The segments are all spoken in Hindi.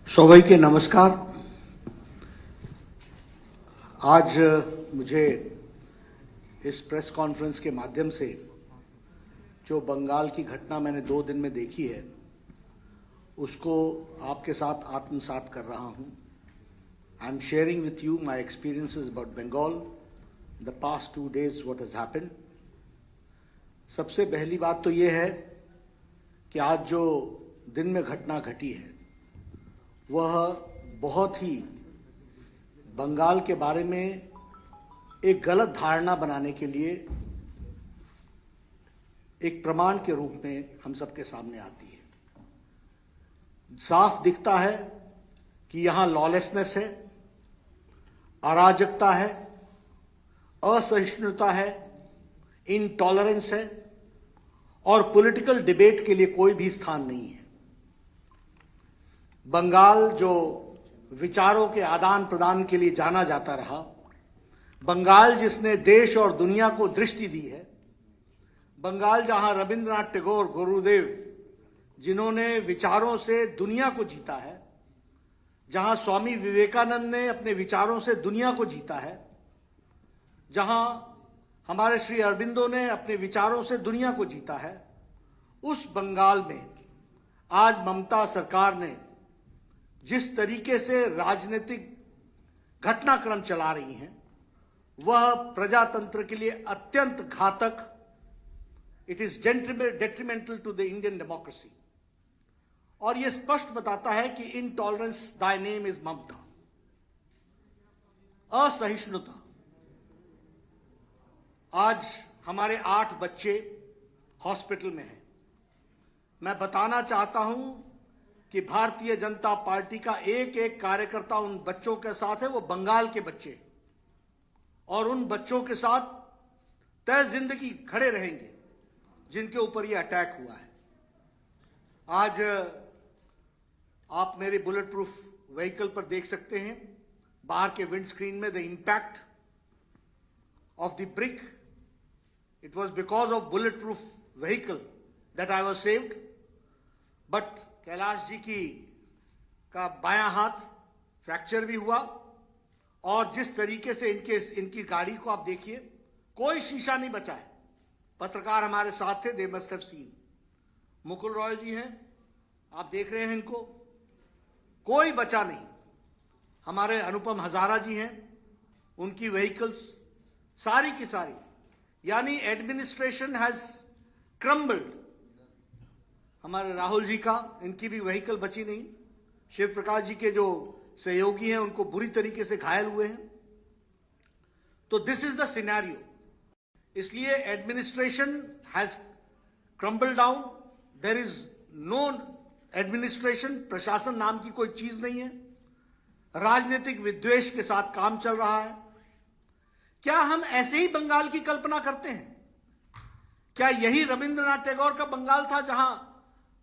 सभी के नमस्कार। आज मुझे इस प्रेस कॉन्फ्रेंस के माध्यम से जो बंगाल की घटना मैंने 2 दिन में देखी है उसको आपके साथ आत्मसात कर रहा हूं। I am sharing with you my experiences about Bengal the past 2 days what has happened. सबसे पहली बात तो ये है कि आज जो दिन में घटना घटी है वह बहुत ही बंगाल के बारे में एक गलत धारणा बनाने के लिए एक प्रमाण के रूप में हम सबके सामने आती है। साफ दिखता है कि यहां लॉलेसनेस है, अराजकता है, असहिष्णुता है, इनटॉलरेंस है और पॉलिटिकल डिबेट के लिए कोई भी स्थान नहीं है। बंगाल जो विचारों के आदान प्रदान के लिए जाना जाता रहा, बंगाल जिसने देश और दुनिया को दृष्टि दी है, बंगाल जहां रविंद्रनाथ टैगोर गुरुदेव जिन्होंने विचारों से दुनिया को जीता है, जहां स्वामी विवेकानंद ने अपने विचारों से दुनिया को जीता है, जहां हमारे श्री अरबिंदो ने अपने विचारों से दुनिया को जीता है, उस बंगाल में आज ममता सरकार ने जिस तरीके से राजनीतिक घटनाक्रम चला रही हैं वह प्रजातंत्र के लिए अत्यंत घातक, it is detrimental to the Indian democracy. और यह स्पष्ट बताता है कि intolerance thy name is Mamata, असहिष्णुता। आज हमारे 8 बच्चे हॉस्पिटल में हैं। मैं बताना चाहता हूं कि भारतीय जनता पार्टी का एक एक कार्यकर्ता उन बच्चों के साथ है, वो बंगाल के बच्चे, और उन बच्चों के साथ तय जिंदगी खड़े रहेंगे जिनके ऊपर ये अटैक हुआ है। आज आप मेरे बुलेट प्रूफ व्हीकल पर देख सकते हैं बाहर के विंड स्क्रीन में the impact of the brick. It was because of bullet proof vehicle that I was saved. But Kailash ji का बायां हाथ फ्रैक्चर भी हुआ और जिस तरीके से इनकी गाड़ी को आप देखिए, कोई शीशा नहीं बचा है। पत्रकार हमारे साथ थे, they must have seen. Mukul Roy ji हैं, आप देख रहे हैं इनको, कोई बचा नहीं। हमारे अनुपम हजारा जी हैं, उनकी व्हीकल्स सारी की सारी, यानी एडमिनिस्ट्रेशन हैज क्रम्बल्ड। हमारे राहुल जी का, इनकी भी व्हीकल बची नहीं। शिव प्रकाश जी के जो सहयोगी हैं उनको बुरी तरीके से घायल हुए हैं। तो दिस इज द सिनेरियो। इसलिए administration has crumble down. There is no administration, प्रशासन नाम की कोई चीज नहीं है। राजनीतिक विद्वेष के साथ काम चल रहा है। क्या हम ऐसे ही बंगाल की कल्पना करते हैं? क्या यही रविंद्रनाथ टैगोर का बंगाल था जहां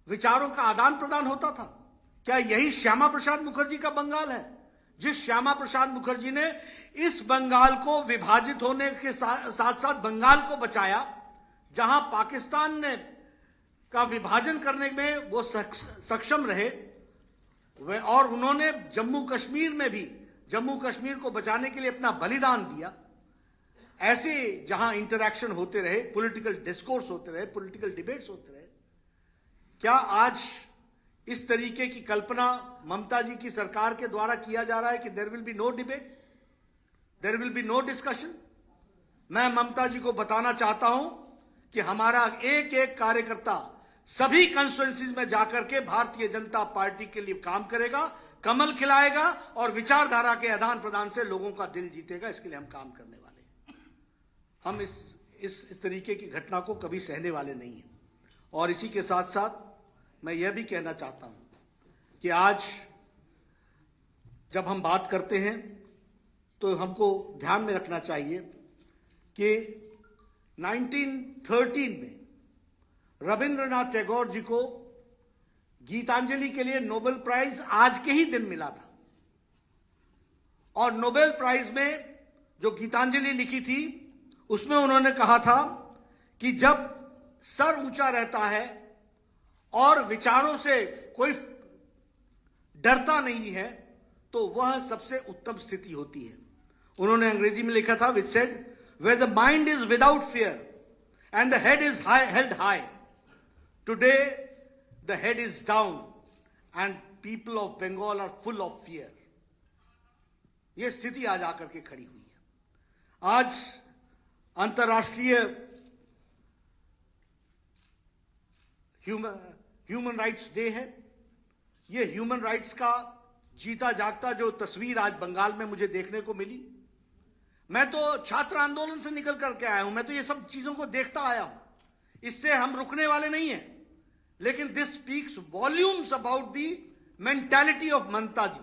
विचारों का आदान प्रदान होता था? क्या यही श्यामा प्रसाद मुखर्जी का बंगाल है, जिस श्यामा प्रसाद मुखर्जी ने इस बंगाल को विभाजित होने के साथ साथ बंगाल को बचाया, जहां पाकिस्तान ने का विभाजन करने में वो सक्षम रहे, और उन्होंने जम्मू कश्मीर में भी जम्मू कश्मीर को बचाने के लिए अपना बलिदान दिया। ऐसे जहां इंटरैक्शन होते रहे, पॉलिटिकल डिस्कोर्स होते रहे, पॉलिटिकल डिबेट्स होते रहे, क्या आज इस तरीके की कल्पना ममता जी की सरकार के द्वारा किया जा रहा है कि there will be no debate, there will be no discussion? मैं ममता जी को बताना चाहता हूं कि हमारा एक एक कार्यकर्ता सभी कंस्टिट्यूएंसीज में जाकर के भारतीय जनता पार्टी के लिए काम करेगा, कमल खिलाएगा और विचारधारा के आदान प्रदान से लोगों का दिल जीतेगा। इसके लिए हम काम करने वाले हैं। हम इस तरीके की घटना को कभी सहने वाले नहीं हैं। और इसी के साथ साथ मैं यह भी कहना चाहता हूं कि आज जब हम बात करते हैं तो हमको ध्यान में रखना चाहिए कि 1913 में रविंद्रनाथ टैगोर जी को गीतांजलि के लिए नोबेल प्राइज आज के ही दिन मिला था। और नोबेल प्राइज में जो गीतांजलि लिखी थी उसमें उन्होंने कहा था कि जब सर ऊंचा रहता है और विचारों से कोई डरता नहीं है तो वह सबसे उत्तम स्थिति होती है। उन्होंने अंग्रेजी में लिखा था, which said, where the mind is without fear and the head is held high, today the head is down and people of Bengal are full of fear. यह स्थिति आज आकर के खड़ी हुई है। आज अंतर्राष्ट्रीय ह्यूमन राइट्स डे है। यह ह्यूमन राइट्स का जीता जागता जो तस्वीर आज बंगाल में मुझे देखने को मिली, मैं तो छात्र आंदोलन से निकल करके आया हूं, मैं तो ये सब चीजों को देखता आया हूं, इससे हम रुकने वाले नहीं हैं। लेकिन this speaks volumes about the mentality of Mamata ji.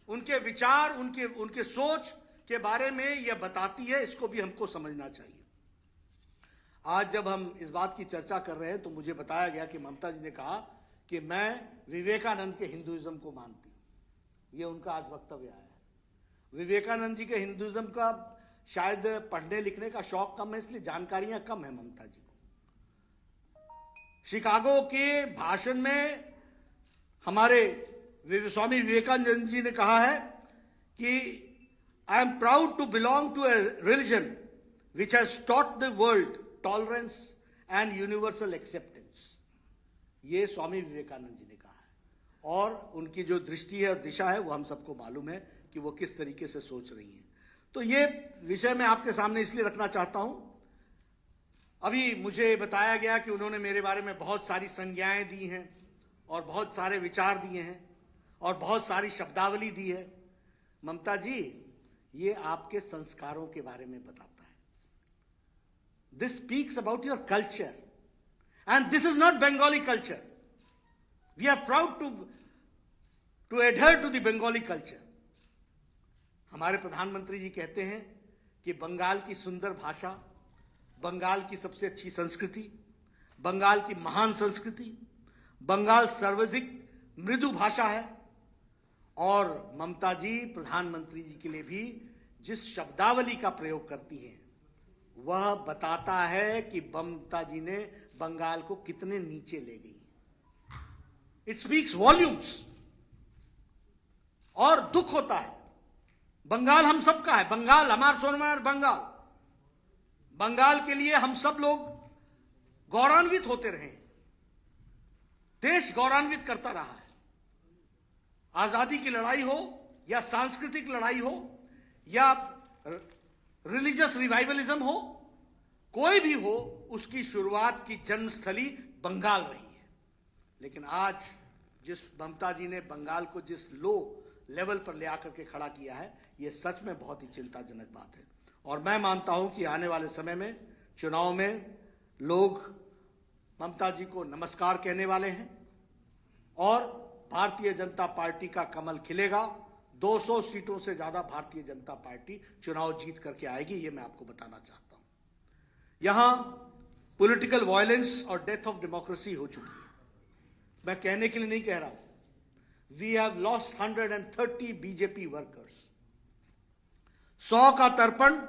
उनके विचार, उनके सोच के बारे में यह बताती है, इसको भी हमको समझना चाहिए। आज जब हम इस बात की चर्चा कर रहे हैं तो मुझे बताया गया कि ममता जी ने कहा कि मैं विवेकानंद के हिंदुइज्म को मानती हूं। यह उनका आज वक्तव्य आया है। विवेकानंद जी के हिंदुइज्म का शायद पढ़ने लिखने का शौक कम है, इसलिए जानकारियां कम है ममता जी को। शिकागो के भाषण में हमारे स्वामी विवेकानंद जी ने कहा है कि I am proud to belong to a religion which has taught the world tolerance and universal acceptance. ये स्वामी विवेकानंद जी ने कहा है और उनकी जो दृष्टि है और दिशा है वो हम सबको मालूम है कि वो किस तरीके से सोच रही हैं। तो ये विषय मैं आपके सामने इसलिए रखना चाहता हूं। अभी मुझे बताया गया कि उन्होंने मेरे बारे में बहुत सारी संज्ञाएं दी हैं और बहुत सारे विचार दिए हैं और बहुत सारी शब्दावली दी है। ममता जी, ये आपके संस्कारों के बारे में बताता है। This speaks about your culture and this is not Bengali culture. We are proud to adhere to the Bengali culture. हमारे प्रधानमंत्री जी कहते हैं कि बंगाल की सुंदर भाषा, बंगाल की सबसे अच्छी संस्कृति, बंगाल की महान संस्कृति, बंगाल सर्वाधिक मृदु भाषा है। और ममता जी प्रधानमंत्री जी के लिए भी जिस शब्दावली का प्रयोग करती हैं वह बताता है कि ममता जी ने बंगाल को कितने नीचे ले गई। It speaks volumes. और दुख होता है, बंगाल हम सबका है, बंगाल हमारा सोनमार बंगाल, बंगाल के लिए हम सब लोग गौरवान्वित होते रहे। देश गौरवान्वित करता रहा है। आजादी की लड़ाई हो या सांस्कृतिक लड़ाई हो या रिलीजियस रिवाइवलिज्म हो, कोई भी हो, उसकी शुरुआत की जन्मस्थली बंगाल रही है। लेकिन आज जिस ममता जी ने बंगाल को जिस लो लेवल पर ले आकर के खड़ा किया है, यह सच में बहुत ही चिंताजनक बात है। और मैं मानता हूं कि आने वाले समय में चुनाव में लोग ममता जी को नमस्कार कहने वाले हैं और भारतीय जनता पार्टी का कमल खिलेगा। 200 सीटों से ज्यादा भारतीय जनता पार्टी चुनाव जीत करके आएगी, ये मैं आपको बताना चाहता हूं। यहां पॉलिटिकल वायलेंस और डेथ ऑफ डेमोक्रेसी हो चुकी है। मैं कहने के लिए नहीं कह रहा हूं। We have lost 130 BJP workers. 100 का तर्पण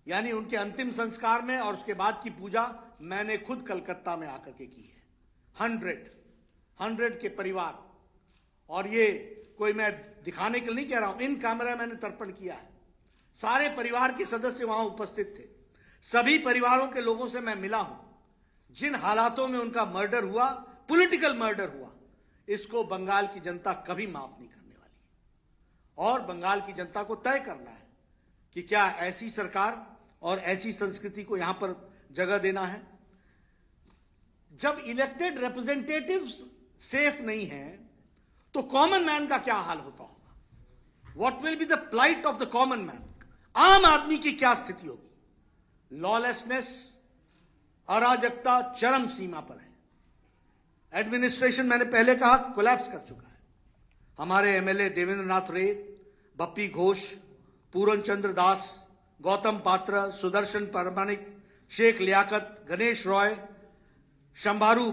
यानी उनके अंतिम संस्कार में और उसके बाद की पूजा मैंने खुद कलकत्ता में आकर के की है। 100 के परिवार, और ये कोई मैं दिखाने के लिए नहीं कह रहा हूं, इन कैमरा मैंने तर्पण किया है। सारे परिवार के सदस्य वहां उपस्थित थे। सभी परिवारों के लोगों से मैं मिला हूं। जिन हालातों में उनका मर्डर हुआ, पॉलिटिकल मर्डर हुआ, इसको बंगाल की जनता कभी माफ नहीं करने वाली। और बंगाल की जनता को तय करना है कि क्या ऐसी सरकार और ऐसी संस्कृति को यहां पर जगह देना है। जब इलेक्टेड रिप्रेजेंटेटिव्स सेफ नहीं है तो कॉमन मैन का क्या हाल होता होगा? What will be the plight of the common man? आम आदमी की क्या स्थिति होगी? लॉलेसनेस, अराजकता चरम सीमा पर है। एडमिनिस्ट्रेशन, मैंने पहले कहा, कोलैप्स कर चुका है। हमारे एमएलए देवेंद्र नाथ रे, बप्पी घोष, पूरन चंद्र दास, गौतम पात्र, सुदर्शन परमाणिक, शेख लियाकत, गणेश रॉय, शंभारू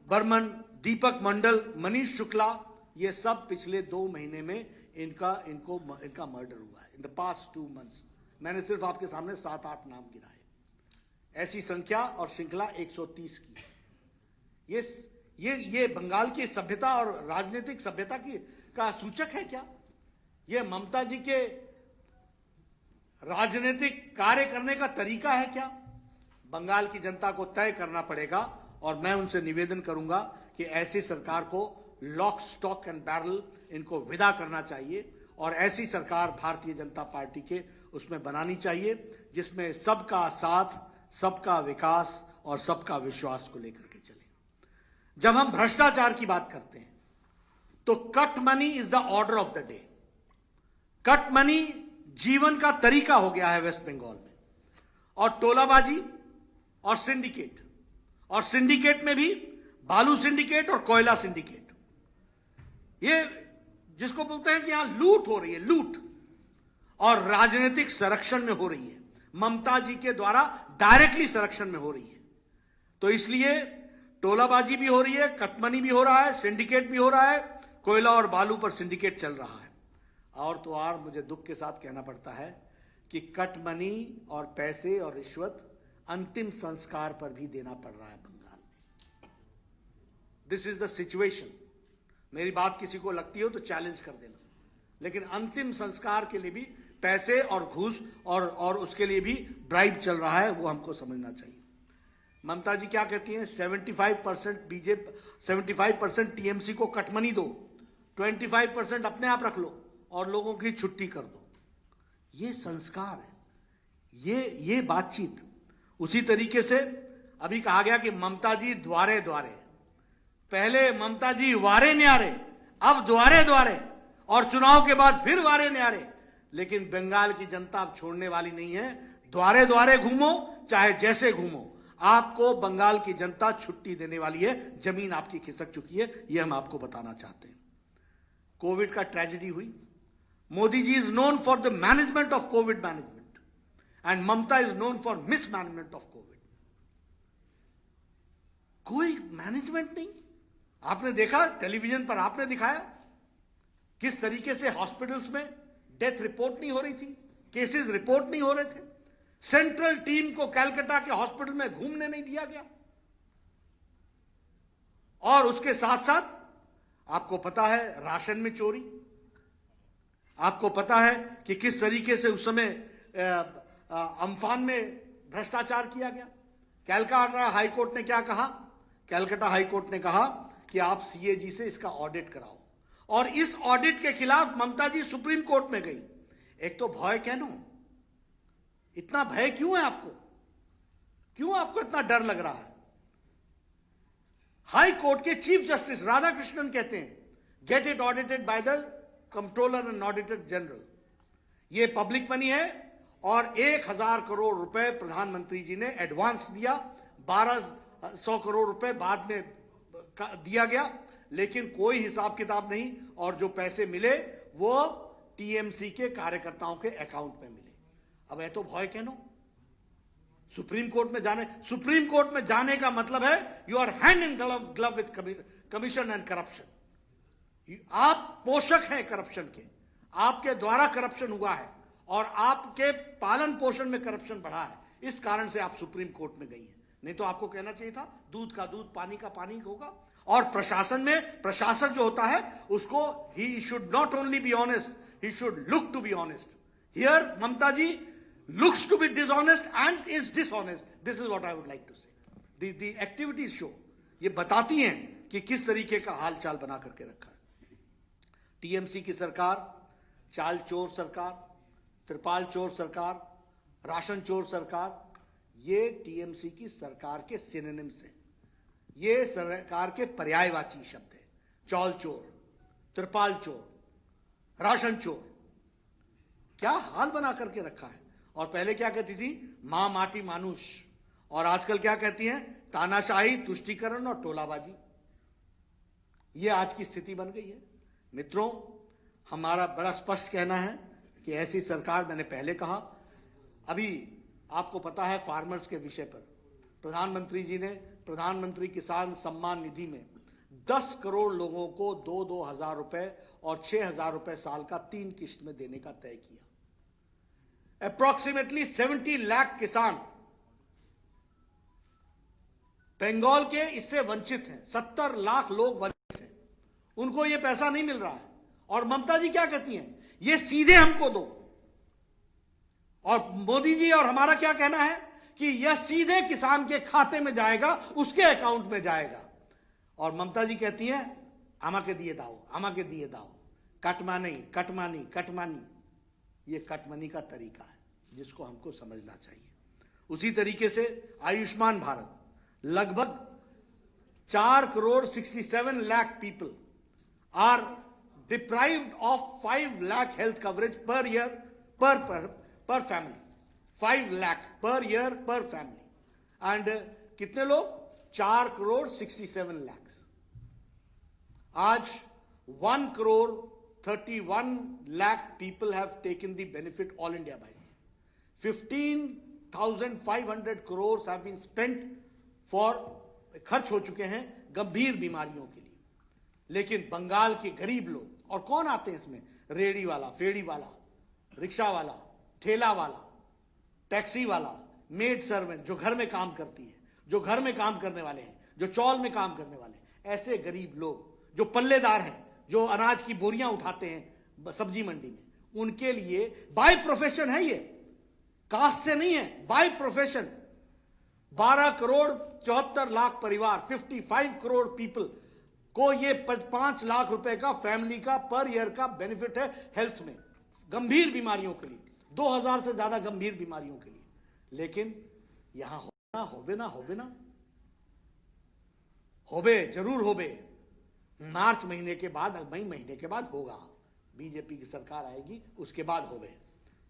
बर्मन, दीपक मंडल, मनीष शुक्ला, ये सब पिछले 2 महीने में इनका मर्डर हुआ है। इन द पास्ट 2 मंथ्स मैंने सिर्फ आपके सामने 7-8 नाम गिनाए। ऐसी संख्या और श्रृंखला 130 की। ये बंगाल की सभ्यता और राजनीतिक सभ्यता की का सूचक है क्या? यह ममता जी के राजनीतिक कार्य करने का तरीका है क्या? बंगाल की जनता को तय करना पड़ेगा और मैं उनसे निवेदन करूंगा कि ऐसी सरकार को लॉक स्टॉक एंड बैरल इनको विदा करना चाहिए और ऐसी सरकार भारतीय जनता पार्टी के उसमें बनानी चाहिए जिसमें सबका साथ, सबका विकास और सबका विश्वास को लेकर के चले। जब हम भ्रष्टाचार की बात करते हैं तो cut money is the order of the day. Cut money जीवन का तरीका हो गया है वेस्ट बंगाल में, और टोलाबाजी और सिंडिकेट में भी बालू सिंडिकेट और कोयला सिंडिकेट, ये जिसको बोलते हैं कि यहां लूट हो रही है, लूट और राजनीतिक संरक्षण में हो रही है, ममता जी के द्वारा डायरेक्टली संरक्षण में हो रही है। तो इसलिए टोलाबाजी भी हो रही है, कटमनी भी हो रहा है, सिंडिकेट भी हो रहा है, कोयला और बालू पर सिंडिकेट चल रहा है। और तो और मुझे दुख के साथ कहना पड़ता है कि कटमनी और पैसे और रिश्वत अंतिम संस्कार पर भी देना पड़ रहा है बंगाल में। This is the situation. मेरी बात किसी को लगती हो तो चैलेंज कर देना, लेकिन अंतिम संस्कार के लिए भी पैसे और घूस और उसके लिए भी ड्राइव चल रहा है, वो हमको समझना चाहिए। ममता जी क्या कहती हैं? 75% बीजेपी, 75% टीएमसी को कटमनी दो, 25% अपने आप रख लो और लोगों की छुट्टी कर दो। ये संस्कार है, ये बातचीत। उसी तरीके से अभी कहा गया कि ममता जी द्वारे द्वारे, पहले ममता जी वारे न्यारे, अब द्वारे द्वारे, और चुनाव के बाद फिर वारे न्यारे। लेकिन बंगाल की जनता अब छोड़ने वाली नहीं है। द्वारे द्वारे घूमो, चाहे जैसे घूमो, आपको बंगाल की जनता छुट्टी देने वाली है। जमीन आपकी खिसक चुकी है, यह हम आपको बताना चाहते हैं। कोविड का ट्रेजेडी हुई। Modi ji is known for the management of covid management and Mamata is known for mismanagement of covid. कोई मैनेजमेंट नहीं। आपने देखा टेलीविजन पर, आपने दिखाया किस तरीके से हॉस्पिटल्स में डेथ रिपोर्ट नहीं हो रही थी, केसेस रिपोर्ट नहीं हो रहे थे। सेंट्रल टीम को कलकत्ता के हॉस्पिटल में घूमने नहीं दिया गया। और उसके साथ साथ आपको पता है राशन में चोरी, आपको पता है कि किस तरीके से उस समय अम्फान में भ्रष्टाचार किया गया। कलकत्ता हाईकोर्ट ने क्या कहा? कलकत्ता हाईकोर्ट ने कहा कि आप सीएजी से इसका ऑडिट कराओ, और इस ऑडिट के खिलाफ ममता जी सुप्रीम कोर्ट में गई। एक तो भय कहनो, इतना भय क्यों है आपको? क्यों आपको इतना डर लग रहा है? हाई कोर्ट के चीफ जस्टिस राधाकृष्णन कहते हैं get it audited by the controller and auditor general. ये पब्लिक मनी है और 1000 करोड़ रुपए प्रधानमंत्री जी ने एडवांस दिया, 1200 करोड़ रुपए बाद में दिया गया, लेकिन कोई हिसाब किताब नहीं, और जो पैसे मिले वो टीएमसी के कार्यकर्ताओं के अकाउंट में मिले। अब है तो भय कहनो। सुप्रीम कोर्ट में जाने का मतलब है you are hand in glove with commission and corruption. आप पोषक हैं करप्शन के, आपके द्वारा करप्शन हुआ है और आपके पालन पोषण में करप्शन बढ़ा है। इस कारण से आप सुप्रीम कोर्ट में गई हैं। नहीं तो आपको कहना चाहिए था दूध का दूध, पानी का पानी होगा। और प्रशासन में प्रशासक जो होता है उसको he should not only be honest, he should look to be honest. Here Mamata ji looks to be dishonest and is dishonest. This is what I would like to say. The activities show, ये बताती हैं कि किस तरीके का हाल चाल बना करके रखा है। टीएमसी की सरकार, चाल चोर सरकार, त्रिपाल चोर सरकार, राशन चोर सरकार, ये टीएमसी की सरकार के सिनोनिम्स हैं। ये सरकार के पर्यायवाची शब्द है। चौल चोर, त्रिपाल चोर, राशन चोर, क्या हाल बना करके रखा है। और पहले क्या कहती थी? मां माटी मानुष, और आजकल क्या कहती हैं? तानाशाही, तुष्टीकरण और टोलाबाजी। ये आज की स्थिति बन गई है। मित्रों, हमारा बड़ा स्पष्ट कहना है कि ऐसी सरकार, मैंने पहले कहा, अभी आपको पता है फार्मर्स के विषय पर प्रधानमंत्री जी ने प्रधानमंत्री किसान सम्मान निधि में 10 करोड़ लोगों को 2-2 हजार रुपए और 6,000 रुपए साल का 3 किस्त में देने का तय किया। अप्रोक्सीमेटली 70 लाख किसान बंगाल के इससे वंचित हैं। 70 लाख लोग वंचित हैं, उनको यह पैसा नहीं मिल रहा है। और ममता जी क्या कहती हैं, ये सीधे हमको दो। और मोदी जी और हमारा क्या कहना है कि यह सीधे किसान के खाते में जाएगा, उसके अकाउंट में जाएगा। और ममता जी कहती हैं আমাকে দিয়ে দাও, আমাকে দিয়ে দাও, कटमानी कटमानी कटमानी। ये कटमनी का तरीका है जिसको हमको समझना चाहिए। उसी तरीके से आयुष्मान भारत, लगभग 4,67 lakh people are deprived of 5 lakh health coverage per year per family, 5 lakh per year per family. And कितने लोग, 4,67 लाख। आज 1,31 lakh people have taken the benefit all India by. 15,500 crores have been spent for, खर्च हो चुके हैं गंभीर बीमारियों के लिए। लेकिन बंगाल के गरीब लोग, और कौन आते हैं इसमें, रेडी वाला, फेड़ी वाला, रिक्शा वाला, ठेला वाला, टैक्सी वाला, मेड सर्वेंट जो घर में काम करती है, जो घर में काम करने वाले हैं, जो चौल में काम करने वाले हैं, ऐसे गरीब लोग जो पल्लेदार हैं, जो अनाज की बोरियां उठाते हैं सब्जी मंडी में, उनके लिए बाय प्रोफेशन है, ये कास्ट से नहीं है, बाय प्रोफेशन। 12,74,00,000 परिवार, 55 करोड़ पीपल को ये 5 लाख रुपए का फैमिली का पर ईयर का बेनिफिट है हेल्थ में, गंभीर बीमारियों के लिए, 2,000 से ज्यादा गंभीर बीमारियों के लिए। लेकिन यहां होबे जरूर होबे, मार्च महीने के बाद, मई महीने के बाद होगा, बीजेपी की सरकार आएगी उसके बाद होवे।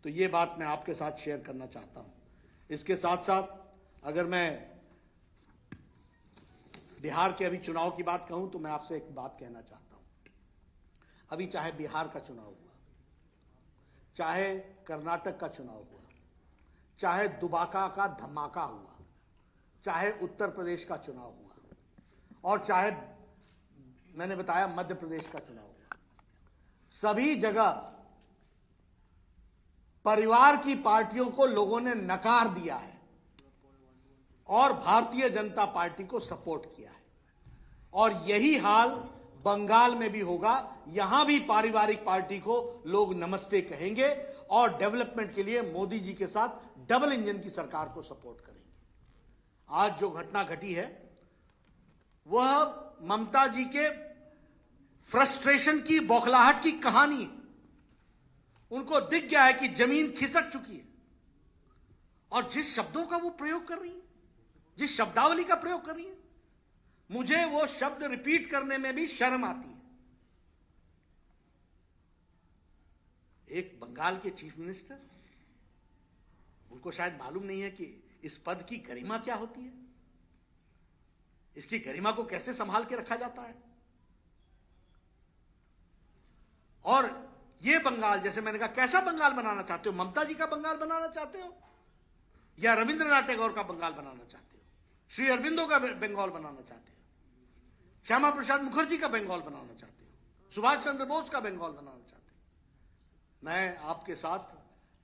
तो ये बात मैं आपके साथ शेयर करना चाहता हूं। इसके साथ साथ अगर मैं बिहार के अभी चुनाव की बात कहूं तो मैं आपसे एक बात कहना चाहता हूं। अभी चाहे बिहार का चुनाव हुआ, चाहे कर्नाटक का चुनाव हुआ, चाहे दुबाका का धमाका हुआ, चाहे उत्तर प्रदेश का चुनाव हुआ, और चाहे मैंने बताया मध्य प्रदेश का चुनाव हुआ, सभी जगह परिवार की पार्टियों को लोगों ने नकार दिया है और भारतीय जनता पार्टी को सपोर्ट किया है। और यही हाल बंगाल में भी होगा। यहां भी पारिवारिक पार्टी को लोग नमस्ते कहेंगे और डेवलपमेंट के लिए मोदी जी के साथ डबल इंजन की सरकार को सपोर्ट करेंगे। आज जो घटना घटी है वह ममता जी के फ्रस्ट्रेशन की, बौखलाहट की कहानी है। उनको दिख गया है कि जमीन खिसक चुकी है, और जिस शब्दों का वो प्रयोग कर रही है, जिस शब्दावली का प्रयोग कर रही है, मुझे वो शब्द रिपीट करने में भी शर्म आती है। एक बंगाल के चीफ मिनिस्टर, उनको शायद मालूम नहीं है कि इस पद की गरिमा क्या होती है, इसकी गरिमा को कैसे संभाल के रखा जाता है। और ये बंगाल, जैसे मैंने कहा, कैसा बंगाल बनाना चाहते हो? ममता जी का बंगाल बनाना चाहते हो, या रविंद्रनाथ टैगोर का बंगाल बनाना चाहते हो, श्री अरविंदो का बंगाल बनाना चाहते हो, श्यामा प्रसाद मुखर्जी का बंगाल बनाना चाहते हो, सुभाष चंद्र बोस का बंगाल बनाना चाहते हो? मैं आपके साथ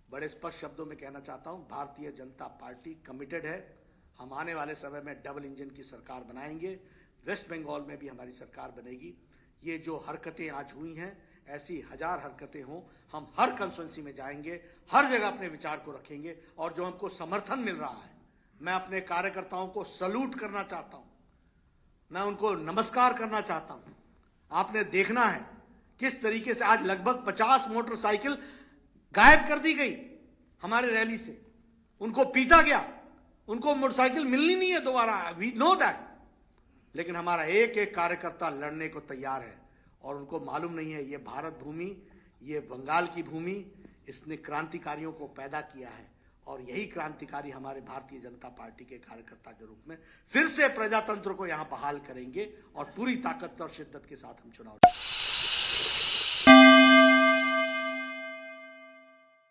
बड़े स्पष्ट शब्दों में कहना चाहता हूं, भारतीय जनता पार्टी कमिटेड है। हम आने वाले समय में डबल इंजन की सरकार बनाएंगे। वेस्ट बंगाल में भी हमारी सरकार बनेगी। ये जो हरकतें आज हुई हैं, ऐसी 1000 हरकतें हों, हम हर कंस्टिट्यूंसी में जाएंगे, हर जगह अपने विचार को रखेंगे। और जो हमको समर्थन मिल रहा है, मैं अपने कार्यकर्ताओं को सल्यूट करना चाहता हूं, मैं उनको नमस्कार करना चाहता हूं। आपने देखना है किस तरीके से आज लगभग 50 मोटरसाइकिल गायब कर दी गई हमारे रैली से, उनको पीटा गया, उनको मोटरसाइकिल मिलनी नहीं है दोबारा, वी नो दैट। लेकिन हमारा एक एक कार्यकर्ता लड़ने को तैयार है, और उनको मालूम नहीं है ये भारत भूमि, ये बंगाल की भूमि, इसने क्रांतिकारियों को पैदा किया है, और यही क्रांतिकारी हमारे भारतीय जनता पार्टी के कार्यकर्ता के रूप में फिर से प्रजातंत्र को यहां बहाल करेंगे, और पूरी ताकत और शिद्दत के साथ हम चुनाव